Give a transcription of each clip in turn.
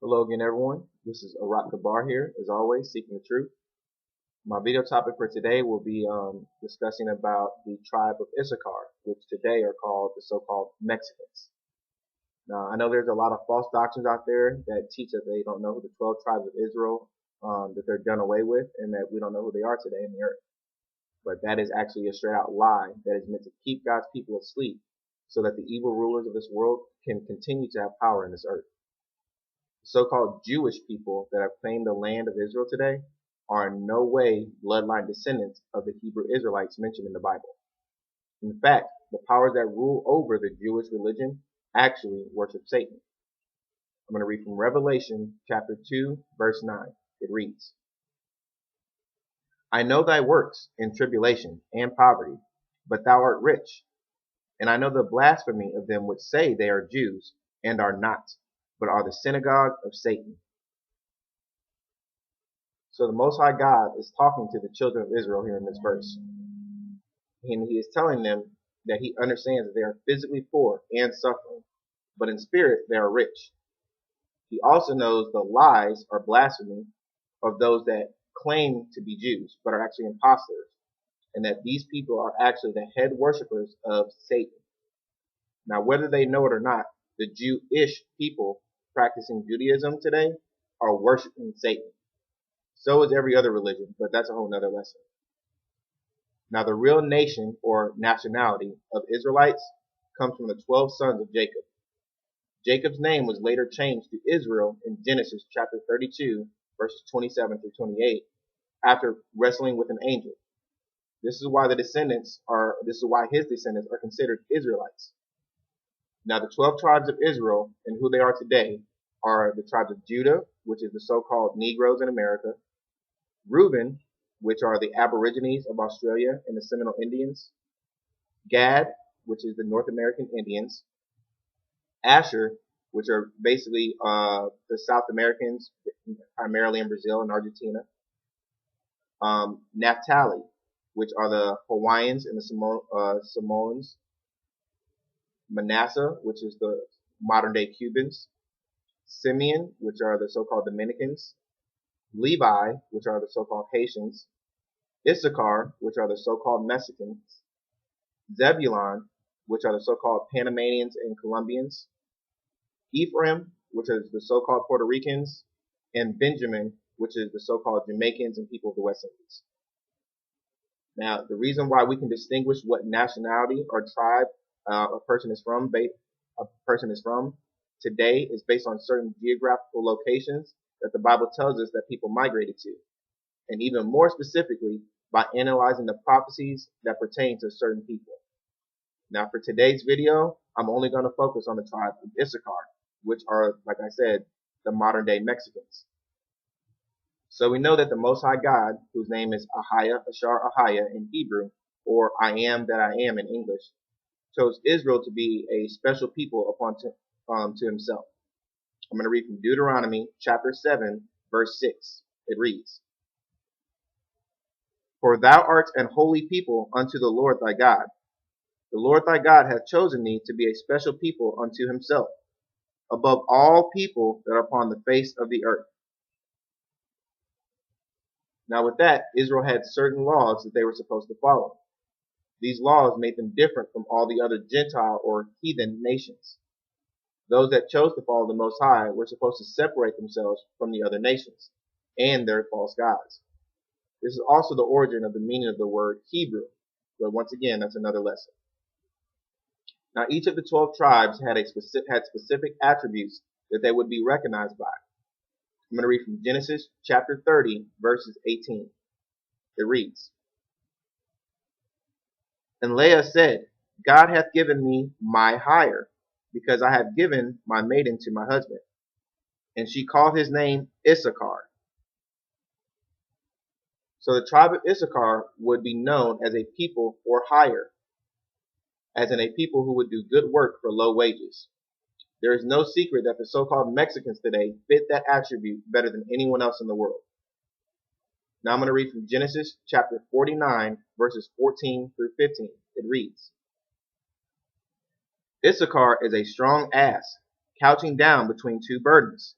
Hello again, everyone. This is Arak Kabar here, as always, seeking the truth. My video topic for today will be discussing about the tribe of Issachar, which today are called the so-called Mexicans. Now, I know there's a lot of false doctrines out there that teach that they don't know who the 12 tribes of Israel, that they're done away with, and that we don't know who they are today in the earth. But that is actually a straight-out lie that is meant to keep God's people asleep so that the evil rulers of this world can continue to have power in this earth. So-called Jewish people that have claimed the land of Israel today are in no way bloodline descendants of the Hebrew Israelites mentioned in the Bible. In fact, the powers that rule over the Jewish religion actually worship Satan. I'm going to read from Revelation chapter 2, verse 9. It reads, I know thy works in tribulation and poverty, but thou art rich. And I know the blasphemy of them which say they are Jews and are not, but are the synagogue of Satan. So the Most High God is talking to the children of Israel here in this verse. And he is telling them that he understands that they are physically poor and suffering, but in spirit they are rich. He also knows the lies or blasphemy of those that claim to be Jews, but are actually imposters, and that these people are actually the head worshippers of Satan. Now, whether they know it or not, the Jewish people practicing Judaism today are worshiping Satan. So is every other religion, but that's a whole nother lesson. Now, the real nation or nationality of Israelites comes from the 12 sons of Jacob. Jacob's name was later changed to Israel in Genesis chapter 32, verses 27 through 28, after wrestling with an angel. This is why his descendants are considered Israelites. Now, the 12 tribes of Israel and who they are today are the tribes of Judah, which is the so-called Negros in America, Reuben, which are the Aborigines of Australia and the Seminole Indians, Gad, which is the North American Indians, Asher, which are basically the South Americans, primarily in Brazil and Argentina, Naphtali, which are the Hawaiians and the Samoans, Manasseh, which is the modern-day Cubans, Simeon, which are the so-called Dominicans, Levi, which are the so-called Haitians, Issachar, which are the so-called Mexicans, Zebulon, which are the so-called Panamanians and Colombians, Ephraim, which is the so-called Puerto Ricans, and Benjamin, which is the so-called Jamaicans and people of the West Indies. Now, the reason why we can distinguish what nationality or tribe a person is from today is based on certain geographical locations that the Bible tells us that people migrated to, and even more specifically by analyzing the prophecies that pertain to certain people. Now, for today's video, I'm only going to focus on the tribe of Issachar, which are, like I said, the modern day Mexicans. So we know that the Most High God, whose name is Ahia in Hebrew, or I am that I am in English, chose Israel to be a special people to himself. I'm going to read from Deuteronomy chapter 7, verse 6. It reads, For thou art an holy people unto the Lord thy God. The Lord thy God hath chosen thee to be a special people unto himself, above all people that are upon the face of the earth. Now with that, Israel had certain laws that they were supposed to follow. These laws made them different from all the other Gentile or heathen nations. Those that chose to follow the Most High were supposed to separate themselves from the other nations and their false gods. This is also the origin of the meaning of the word Hebrew, but once again, that's another lesson. Now, each of the 12 tribes had specific attributes that they would be recognized by. I'm going to read from Genesis chapter 30, verses 18. It reads, And Leah said, God hath given me my hire, because I have given my maiden to my husband. And she called his name Issachar. So the tribe of Issachar would be known as a people for hire, as in a people who would do good work for low wages. There is no secret that the so-called Mexicans today fit that attribute better than anyone else in the world. Now I'm going to read from Genesis chapter 49, verses 14 through 15. It reads, Issachar is a strong ass, couching down between two burdens.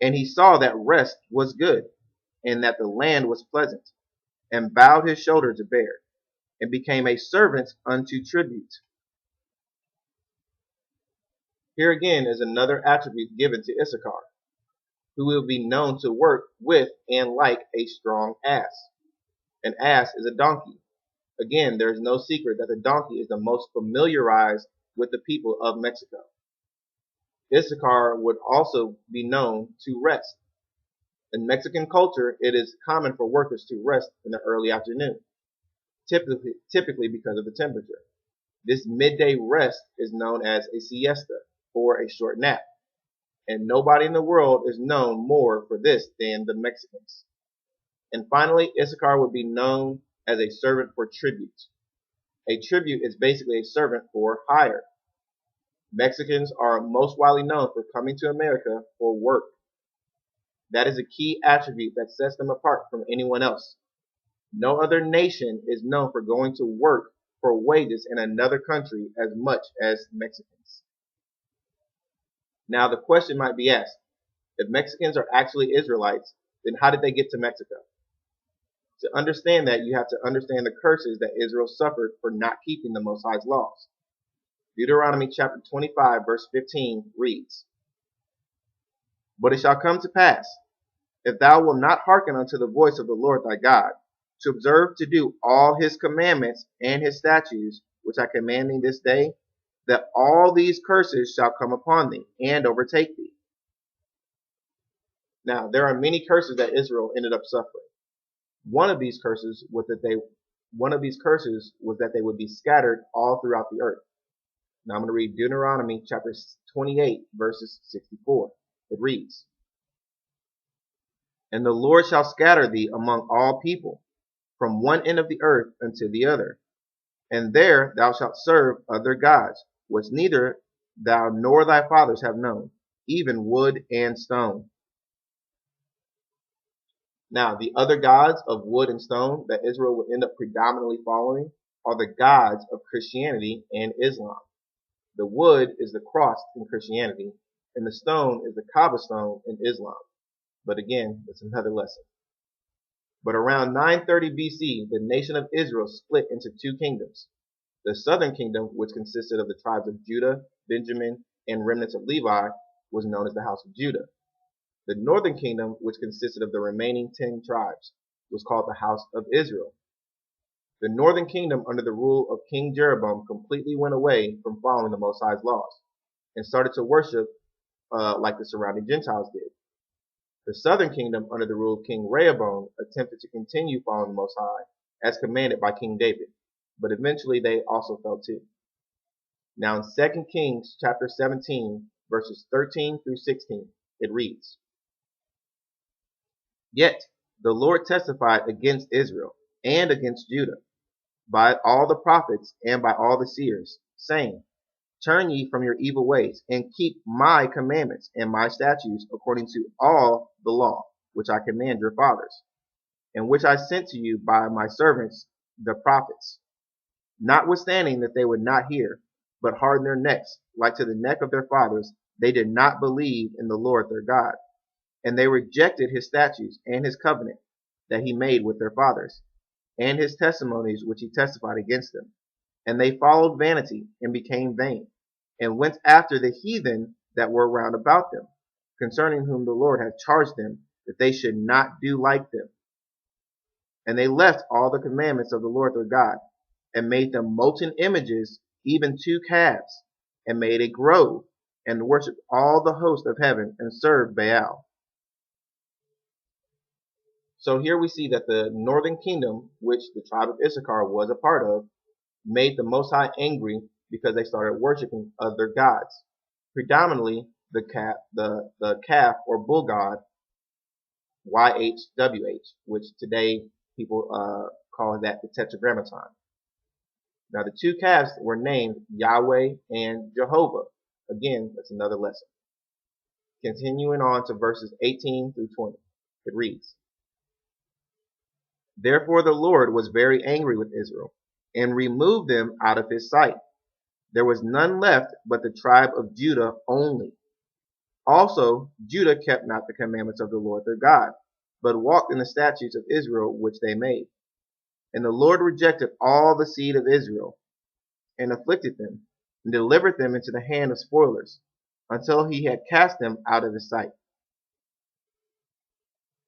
And he saw that rest was good, and that the land was pleasant, and bowed his shoulder to bear, and became a servant unto tribute. Here again is another attribute given to Issachar, who will be known to work with and like a strong ass. An ass is a donkey. Again, there is no secret that the donkey is the most familiarized with the people of Mexico. Issachar would also be known to rest. In Mexican culture, it is common for workers to rest in the early afternoon, typically because of the temperature. This midday rest is known as a siesta, or a short nap, and nobody in the world is known more for this than the Mexicans. And finally, Issachar would be known as a servant for tribute. A tribute is basically a servant for hire. Mexicans are most widely known for coming to America for work. That is a key attribute that sets them apart from anyone else. No other nation is known for going to work for wages in another country as much as Mexicans. Now the question might be asked, if Mexicans are actually Israelites, then how did they get to Mexico? To understand that, you have to understand the curses that Israel suffered for not keeping the Most High's laws. Deuteronomy chapter 25 verse 15 reads, But it shall come to pass, if thou wilt not hearken unto the voice of the Lord thy God, to observe to do all his commandments and his statutes, which I command thee this day, that all these curses shall come upon thee and overtake thee. Now, there are many curses that Israel ended up suffering. One of these curses was that they would be scattered all throughout the earth. Now I'm going to read Deuteronomy chapter 28 verses 64. It reads, And the Lord shall scatter thee among all people, from one end of the earth unto the other. And there thou shalt serve other gods, which neither thou nor thy fathers have known, even wood and stone. Now, the other gods of wood and stone that Israel would end up predominantly following are the gods of Christianity and Islam. The wood is the cross in Christianity, and the stone is the Kaaba stone in Islam. But again, it's another lesson. But around 930 BC, the nation of Israel split into two kingdoms. The southern kingdom, which consisted of the tribes of Judah, Benjamin, and remnants of Levi, was known as the house of Judah. The northern kingdom, which consisted of the remaining 10 tribes, was called the house of Israel. The northern kingdom, under the rule of King Jeroboam, completely went away from following the Most High's laws and started to worship like the surrounding Gentiles did. The southern kingdom, under the rule of King Rehoboam, attempted to continue following the Most High as commanded by King David, but eventually they also fell too. Now in 2 Kings chapter 17, verses 13 through 16, it reads, Yet the Lord testified against Israel and against Judah by all the prophets and by all the seers, saying, Turn ye from your evil ways, and keep my commandments and my statutes according to all the law, which I command your fathers, and which I sent to you by my servants the prophets. Notwithstanding that they would not hear, but hardened their necks, like to the neck of their fathers, they did not believe in the Lord their God, and they rejected his statutes and his covenant that he made with their fathers, and his testimonies which he testified against them. And they followed vanity and became vain, and went after the heathen that were round about them, concerning whom the Lord had charged them that they should not do like them. And they left all the commandments of the Lord their God, and made them molten images, even 2 calves, and made a grove, and worshipped all the host of heaven, and served Baal. So here we see that the northern kingdom, which the tribe of Issachar was a part of, made the Most High angry because they started worshiping other gods, predominantly the calf or bull god, YHWH, which today people call that the Tetragrammaton. Now the 2 calves were named Yahweh and Jehovah. Again, that's another lesson. Continuing on to verses 18 through 20, it reads, Therefore the Lord was very angry with Israel, and removed them out of his sight. There was none left but the tribe of Judah only. Also, Judah kept not the commandments of the Lord their God, but walked in the statutes of Israel which they made. And the Lord rejected all the seed of Israel, and afflicted them, and delivered them into the hand of spoilers, until he had cast them out of his sight.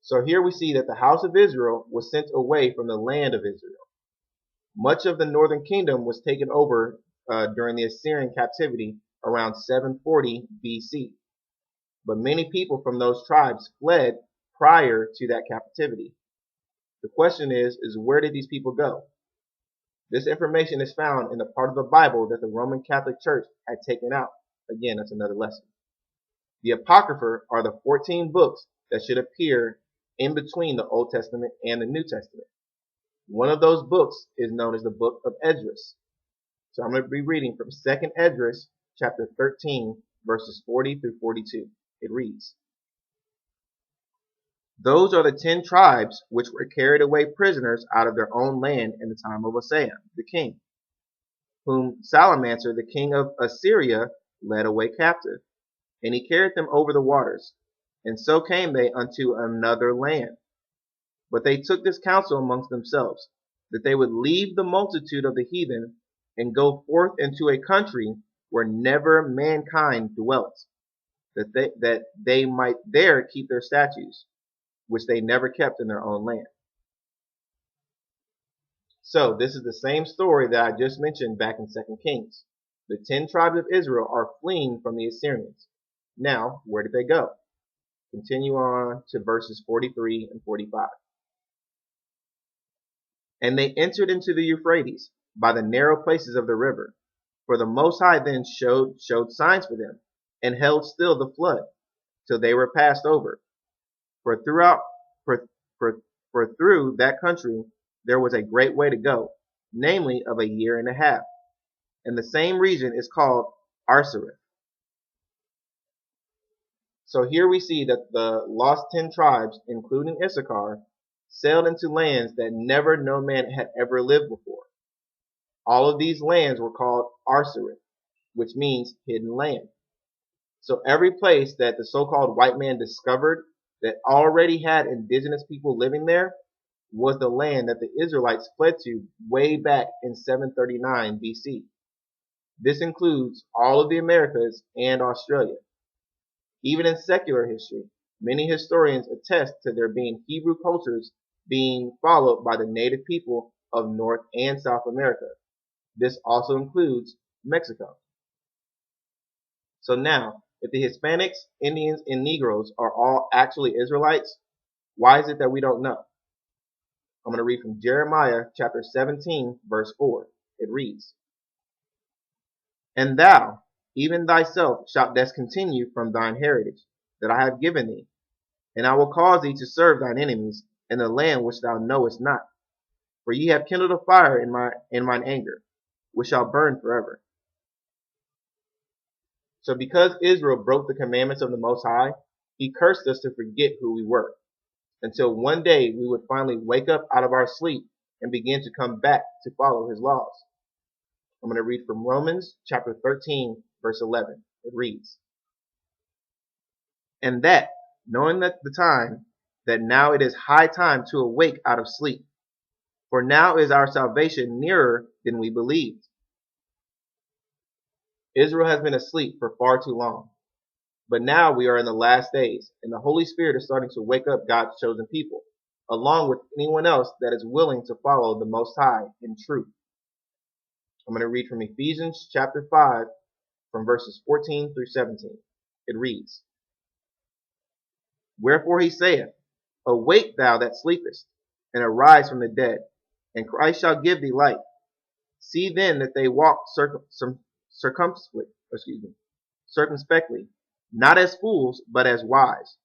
So here we see that the house of Israel was sent away from the land of Israel. Much of the northern kingdom was taken over during the Assyrian captivity around 740 BC. But many people from those tribes fled prior to that captivity. The question is where did these people go? This information is found in the part of the Bible that the Roman Catholic Church had taken out. Again, that's another lesson. The Apocrypha are the 14 books that should appear in between the Old Testament and the New Testament. One of those books is known as the book of Esdras. So I'm going to be reading from 2nd Esdras chapter 13 verses 40 through 42. It reads, "Those are the 10 tribes which were carried away prisoners out of their own land in the time of Hosea, the king, whom Salmaneser, the king of Assyria, led away captive. And he carried them over the waters. And so came they unto another land. But they took this counsel amongst themselves, that they would leave the multitude of the heathen, and go forth into a country where never mankind dwelt, that they might there keep their statutes, which they never kept in their own land." So this is the same story that I just mentioned back in 2 Kings. The 10 tribes of Israel are fleeing from the Assyrians. Now, where did they go? Continue on to verses 43 and 45. "And they entered into the Euphrates by the narrow places of the river. For the Most High then showed signs for them, and held still the flood, till they were passed over. For through that country there was a great way to go, namely of a year and a half. And the same region is called Arsareth." So here we see that the lost 10 tribes, including Issachar, sailed into lands that never no man had ever lived before. All of these lands were called Arsareth, which means hidden land. So every place that the so-called white man discovered that already had indigenous people living there was the land that the Israelites fled to way back in 739 BC. This includes all of the Americas and Australia. Even in secular history, many historians attest to there being Hebrew cultures being followed by the native people of North and South America. This also includes Mexico. So now, if the Hispanics, Indians, and Negros are all actually Israelites, why is it that we don't know? I'm going to read from Jeremiah chapter 17, verse 4. It reads, "And thou, even thyself, shalt discontinue from thine heritage that I have given thee, and I will cause thee to serve thine enemies in the land which thou knowest not. For ye have kindled a fire in mine anger, which shall burn forever." So because Israel broke the commandments of the Most High, he cursed us to forget who we were, until one day we would finally wake up out of our sleep and begin to come back to follow his laws. I'm going to read from Romans chapter 13, verse 11. It reads, "And that, knowing that the time, that now it is high time to awake out of sleep. For now is our salvation nearer than we believed." Israel has been asleep for far too long. But now we are in the last days, and the Holy Spirit is starting to wake up God's chosen people, along with anyone else that is willing to follow the Most High in truth. I'm going to read from Ephesians chapter 5, from verses 14 through 17. It reads, "Wherefore he saith, Awake thou that sleepest, and arise from the dead, and Christ shall give thee light. See then that they walk circumspectly, not as fools, but as wise,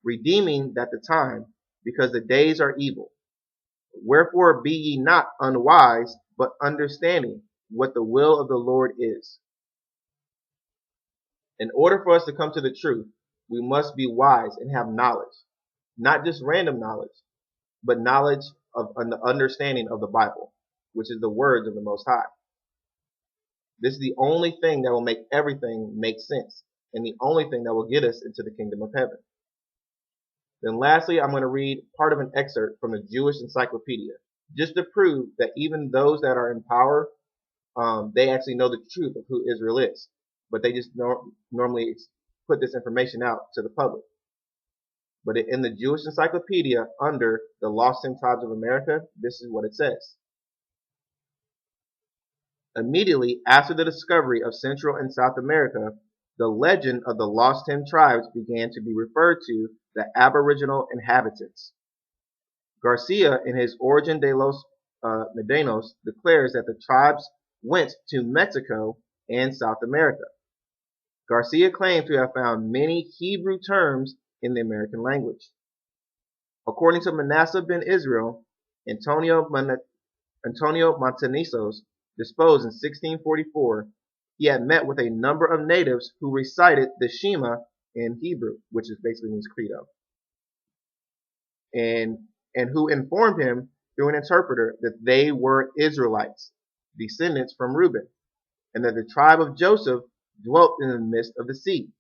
redeeming that the time, because the days are evil. Wherefore be ye not unwise, but understanding what the will of the Lord is." In order for us to come to the truth, we must be wise and have knowledge, not just random knowledge, but knowledge of an understanding of the Bible, which is the words of the Most High. This is the only thing that will make everything make sense and the only thing that will get us into the kingdom of heaven. Then lastly, I'm going to read part of an excerpt from the Jewish Encyclopedia, just to prove that even those that are in power, they actually know the truth of who Israel is, but they just normally put this information out to the public. But in the Jewish Encyclopedia, under the Lost 10 Tribes of America, this is what it says. Immediately after the discovery of Central and South America, the legend of the Lost 10 Tribes began to be referred to the aboriginal inhabitants. Garcia, in his Origen de los Medanos, declares that the tribes went to Mexico and South America. Garcia claimed to have found many Hebrew terms in the American language. According to Manasseh ben Israel, Antonio Montanizos deposed in 1644, he had met with a number of natives who recited the Shema in Hebrew, which basically means credo, and who informed him through an interpreter that they were Israelites, descendants from Reuben, and that the tribe of Joseph dwelt in the midst of the sea.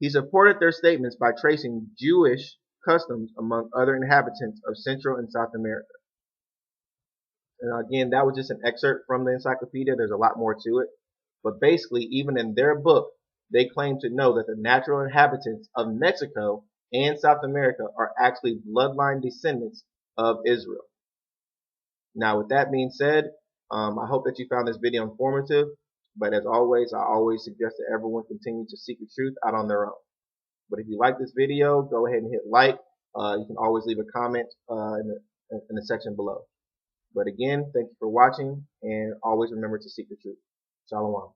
He supported their statements by tracing Jewish customs among other inhabitants of Central and South America. And again, that was just an excerpt from the encyclopedia. There's a lot more to it. But basically, even in their book, they claim to know that the natural inhabitants of Mexico and South America are actually bloodline descendants of Israel. Now, with that being said, I hope that you found this video informative. But as always, I always suggest that everyone continue to seek the truth out on their own. But if you like this video, go ahead and hit like. You can always leave a comment in the section below. But again, thank you for watching, and always remember to seek the truth. Shalom.